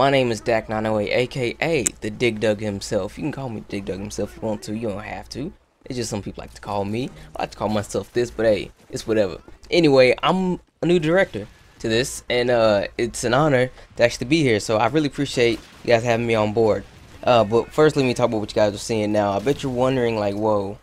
My name is Dak908, aka the Dig Dug himself. You can call me Dig Dug himself if you want to, you don't have to. It's just some people like to call me. I like to call myself this, but hey, it's whatever. Anyway, I'm a new director to this, and it's an honor to actually be here, so I really appreciate you guys having me on board. But first, let me talk about what you guys are seeing now. I bet you're wondering, like, whoa,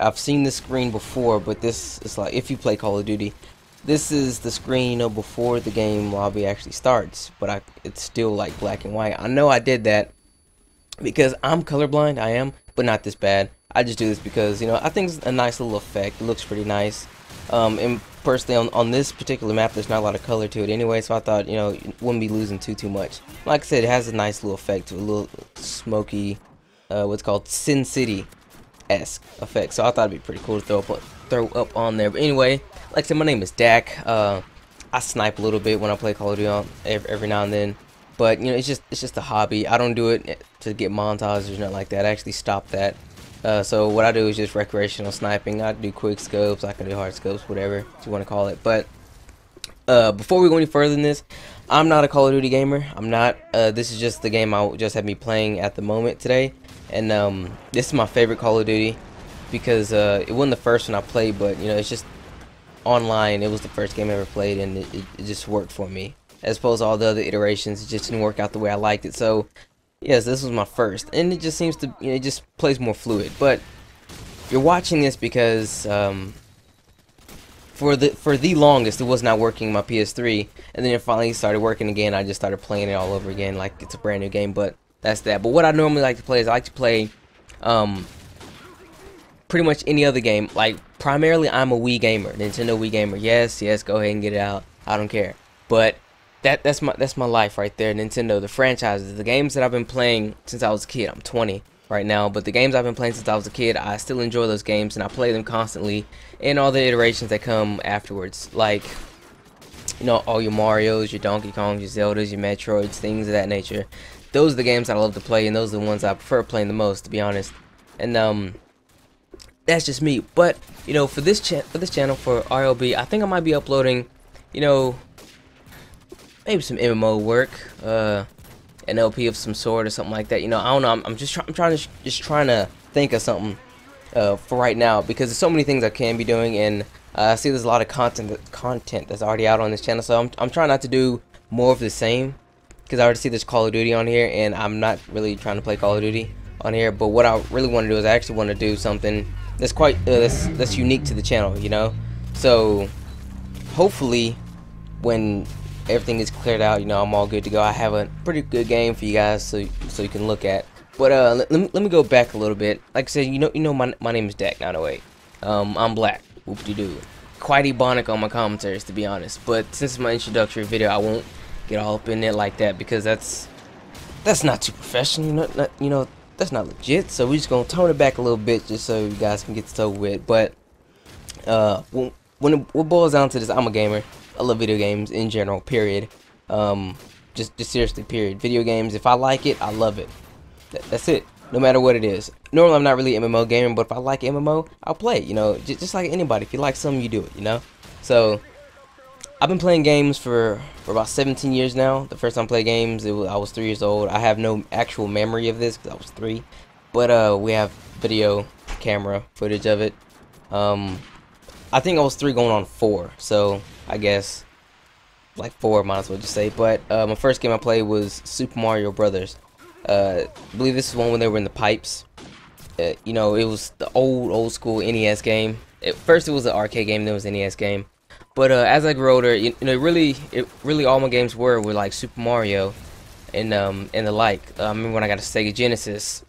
I've seen this screen before, but this is like, if you play Call of Duty, this is the screen, you know, before the game lobby actually starts, but it's still like black and white. I know I did that because I'm colorblind, I am, but not this bad. I just do this because, you know, I think it's a nice little effect. It looks pretty nice. And personally, on this particular map, there's not a lot of color to it anyway, so I thought, you know, you wouldn't be losing too much. Like I said, it has a nice little effect, a little smoky, what's called Sin City-esque effect. So I thought it'd be pretty cool to throw up on there. But anyway, like I said, my name is Dak. I snipe a little bit when I play Call of Duty every now and then, but you know, it's just a hobby. I don't do it to get montages or nothing like that. I actually stopped that. So what I do is just recreational sniping. I do quick scopes, I can do hard scopes, whatever you want to call it. But before we go any further than this, I'm not a Call of Duty gamer. I'm not. This is just the game I just have me playing at the moment today, and this is my favorite Call of Duty because it wasn't the first one I played, but you know, it's just online. It was the first game I ever played, and it just worked for me. As opposed to all the other iterations, it just didn't work out the way I liked it. So yes, this was my first, and it just seems to, you know, it just plays more fluid. But you're watching this because for the longest it was not working on my PS3, and then it finally started working again. I just started playing it all over again like it's a brand new game. But that's that. But what I normally like to play is I like to play pretty much any other game. Like primarily I'm a Wii gamer, Nintendo Wii gamer. Yes, go ahead and get it out. I don't care. But that's my life right there. Nintendo, the franchises, the games that I've been playing since I was a kid. I'm 20 right now, but the games I've been playing since I was a kid, I still enjoy those games and I play them constantly, and all the iterations that come afterwards, like, you know, all your Marios, your Donkey Kongs, your Zeldas, your Metroids, things of that nature. Those are the games I love to play, and those are the ones I prefer playing the most, to be honest. And that's just me. But you know, for this channel, for RLB, I think I might be uploading, you know, maybe some MMO work, an LP of some sort or something like that. You know, I don't know. I'm trying to think of something for right now, because there's so many things I can be doing, and I see there's a lot of content that's already out on this channel. So I'm trying not to do more of the same, because I already see there's Call of Duty on here, and I'm not really trying to play Call of Duty on here. But what I really want to do is I actually want to do something that's quite that's unique to the channel, you know. So hopefully when everything is cleared out, you know, I'm all good to go. I have a pretty good game for you guys, so you can look at. But let me go back a little bit. Like I said, you know, my name is Dak908. I'm black. Whoop-de-doo. Quite ebonic on my commentaries, to be honest. But since it's my introductory video, I won't get all up in it like that, because that's not too professional. You know, that's not legit. So we're just gonna tone it back a little bit, just so you guys can get this over with. But when it boils down to this, I'm a gamer. I love video games in general, period. Just seriously, period. Video games, if I like it, I love it. That's it, no matter what it is. Normally I'm not really an MMO gamer, but if I like MMO, I'll play it, you know, just like anybody. If you like something, you do it, you know. So I've been playing games for about 17 years now. The first time I played games, I was 3 years old. I have no actual memory of this because I was 3, but we have video camera footage of it. I think I was 3 going on 4, so I guess like 4, might as well just say. But my first game I played was Super Mario Brothers. I believe this is one when they were in the pipes. You know, it was the old school NES game. At first it was an arcade game, then it was an NES game. But as I grew older, you know, really all my games were like Super Mario and the like. I remember when I got a Sega Genesis,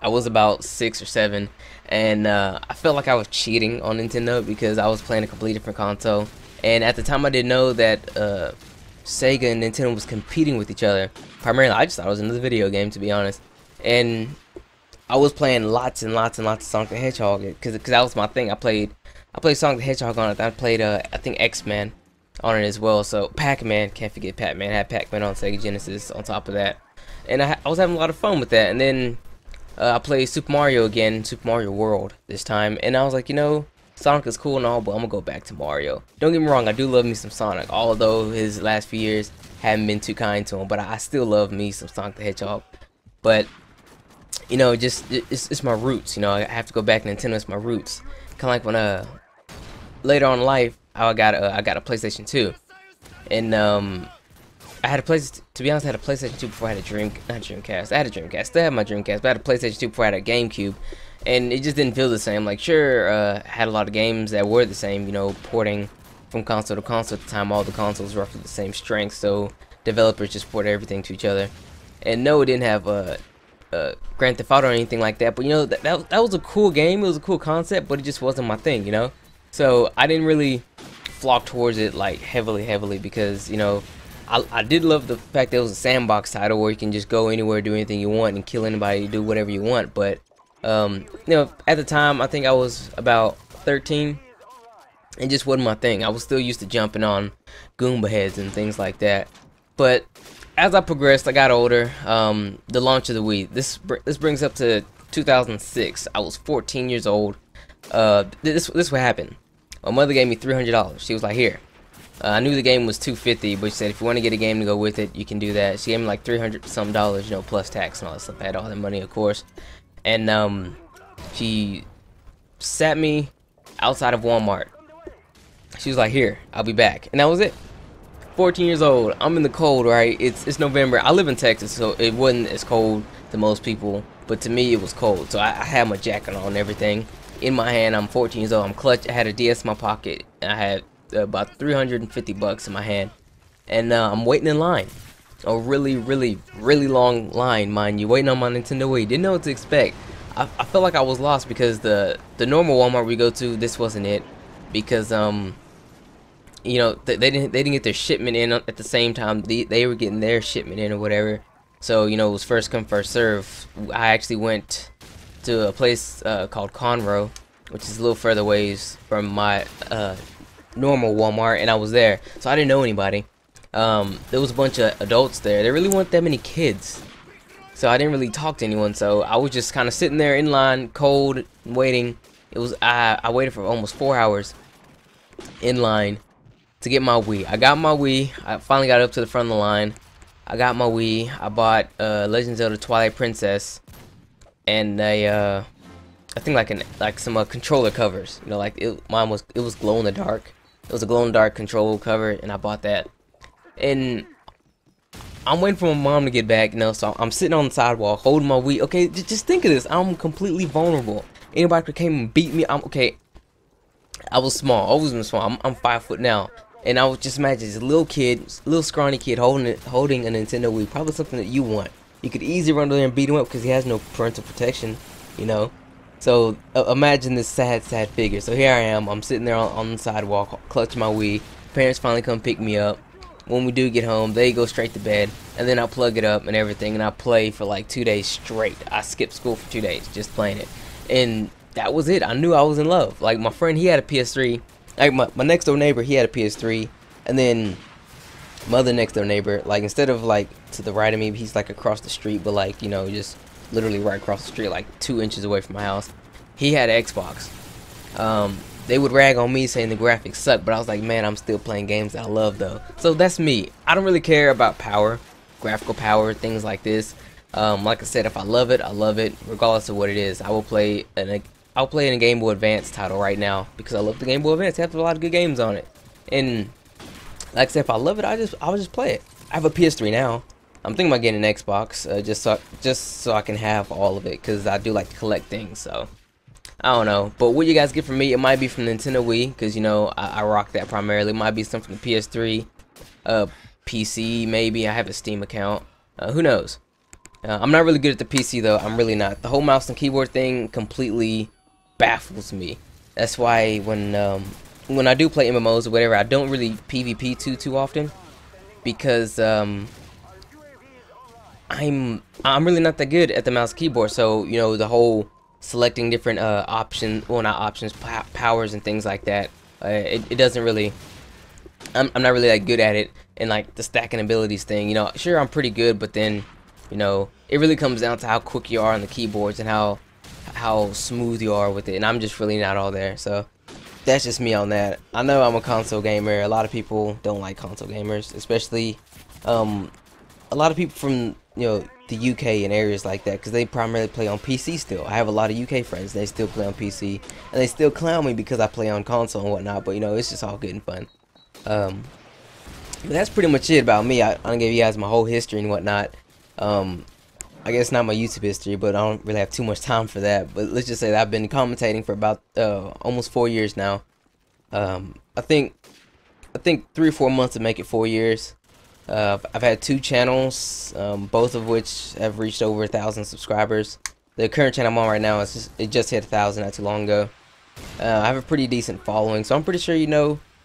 I was about 6 or 7, and I felt like I was cheating on Nintendo because I was playing a completely different console. And at the time, I didn't know that Sega and Nintendo was competing with each other. Primarily, I just thought it was another video game, to be honest. And I was playing lots and lots of Sonic the Hedgehog, because that was my thing. I played Sonic the Hedgehog on it. I played I think X-Men on it as well. So Pac-Man, can't forget Pac-Man. I had Pac-Man on Sega Genesis on top of that, and I was having a lot of fun with that. And then I played Super Mario again, Super Mario World this time, and I was like, you know, Sonic is cool and all, but I'm gonna go back to Mario. Don't get me wrong, I do love me some Sonic, although his last few years haven't been too kind to him, but I still love me some Sonic the Hedgehog. But you know, just it's my roots. You know, I have to go back to Nintendo. It's my roots. Kind of like when later on in life, I got a PlayStation 2, and I had a to be honest, I had a PlayStation 2 before I had a not Dreamcast. I had a Dreamcast. Still have my Dreamcast, but I had a PlayStation 2 before I had a GameCube, and it just didn't feel the same. Like, sure, I had a lot of games that were the same. You know, porting from console to console at the time. All the consoles were roughly the same strength, so developers just ported everything to each other. And no, it didn't have Grand Theft Auto or anything like that, but you know, that was a cool game. It was a cool concept, but it just wasn't my thing, you know. So I didn't really flock towards it like heavily because, you know, I did love the fact that it was a sandbox title where you can just go anywhere, do anything you want, and kill anybody, do whatever you want. But you know, at the time, I think I was about 13. It just wasn't my thing. I was still used to jumping on Goomba heads and things like that. But as I progressed, I got older. The launch of the Wii. This brings up to 2006. I was 14 years old. This what happened. My mother gave me $300. She was like, "Here." I knew the game was $250, but she said if you want to get a game to go with it, you can do that. She gave me like $300 some, you know, plus tax and all that stuff. I had all that money, of course. And she sat me outside of Walmart. She was like, "Here, I'll be back," and that was it. 14 years old. I'm in the cold, right? It's November. I live in Texas, so it wasn't as cold to most people, but to me it was cold. So I had my jacket on and everything. In my hand, I'm 14 years old. I'm clutch. I had a DS in my pocket. And I had about $350 in my hand, and I'm waiting in line. A really long line, mind you, waiting on my Nintendo Wii. Didn't know what to expect. I felt like I was lost because the normal Walmart we go to, this wasn't it, because you know, they didn't get their shipment in at the same time they were getting their shipment in or whatever. So you know, it was first come first serve. I actually went to a place called Conroe, which is a little further ways from my normal Walmart, and I was there, so I didn't know anybody. There was a bunch of adults there. There really weren't that many kids, so I didn't really talk to anyone. So I was just kind of sitting there in line, cold, waiting. It was I waited for almost 4 hours in line to get my Wii. I got my Wii. I finally got up to the front of the line. I got my Wii. I bought Legend of Zelda Twilight Princess and I think like some controller covers. You know, like mine was glow in the dark. It was a glow in the dark controller cover, and I bought that. And I'm waiting for my mom to get back, you know, so I'm sitting on the sidewalk holding my Wii. Okay, just think of this. I'm completely vulnerable. Anybody could came and beat me. I'm okay. I was small. Always been small. I'm 5 foot now. And I was just imagine this little kid, little scrawny kid holding a Nintendo Wii. Probably something that you want. You could easily run over there and beat him up because he has no parental protection, you know. So imagine this sad figure. So here I am. I'm sitting there on the sidewalk, clutching my Wii. Parents finally come pick me up. When we do get home, they go straight to bed, and then I plug it up and everything, and I play for like 2 days straight. I skipped school for 2 days just playing it, and that was it. I knew I was in love. Like my friend, he had a PS3. Like my next door neighbor, he had a PS3, and then my other next door neighbor, like instead of like to the right of me, he's like across the street, but like, you know, just literally right across the street, like 2 inches away from my house. He had an Xbox. They would rag on me saying the graphics suck, but I was like, man, I'm still playing games that I love though. So that's me. I don't really care about power, graphical power, things like this. Like I said, if I love it, I love it, regardless of what it is. I'll play in a Game Boy Advance title right now because I love the Game Boy Advance. It has a lot of good games on it. And like I said, if I love it, I'll just play it. I have a PS3 now. I'm thinking about getting an Xbox just so I can have all of it because I do like to collect things. So I don't know, but what you guys get from me, it might be from Nintendo Wii, because, you know, I rock that primarily. It might be something from the PS3, PC, maybe. I have a Steam account. Who knows? I'm not really good at the PC, though. I'm really not. The whole mouse and keyboard thing completely baffles me. That's why when I do play MMOs or whatever, I don't really PvP too often, because I'm really not that good at the mouse and keyboard. So, you know, the whole selecting different powers and things like that, it doesn't really, I'm not really that good at it. And like the stacking abilities thing, you know, sure, I'm pretty good, but then, you know, it really comes down to how quick you are on the keyboards and how smooth you are with it, and I'm just really not all there. So that's just me on that. I know I'm a console gamer. A lot of people don't like console gamers, especially a lot of people from the UK and areas like that, because they primarily play on PC still. I have a lot of UK friends, they still play on PC, and they still clown me because I play on console and whatnot, but it's just all good and fun. But that's pretty much it about me. I gave you guys my whole history and whatnot. I guess not my YouTube history, but I don't really have too much time for that. But let's just say that I've been commentating for about almost 4 years now. I think 3 or 4 months to make it 4 years. I've had 2 channels, both of which have reached over 1,000 subscribers. The current channel I'm on right now it just hit 1,000 not too long ago. I have a pretty decent following, so I'm pretty sure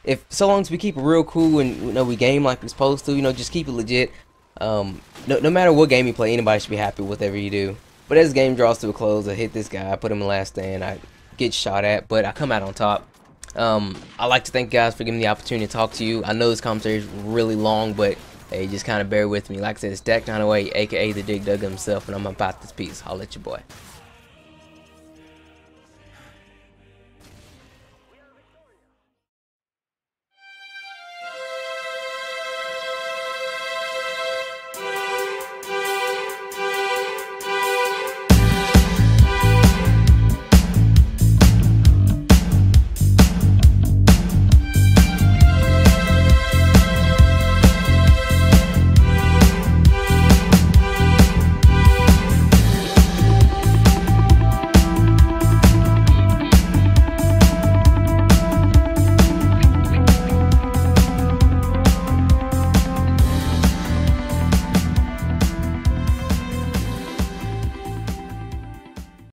if so long as we keep it real cool and we game like we're supposed to, just keep it legit. No matter what game you play, anybody should be happy with whatever you do. But as the game draws to a close, I hit this guy, I put him in last stand, I get shot at, but I come out on top. I'd like to thank you guys for giving me the opportunity to talk to you. I know this commentary is really long, but hey, just kind of bear with me. Like I said, it's Dak 908, aka the Dig Dug himself, and I'm about this piece. I'll let you boy.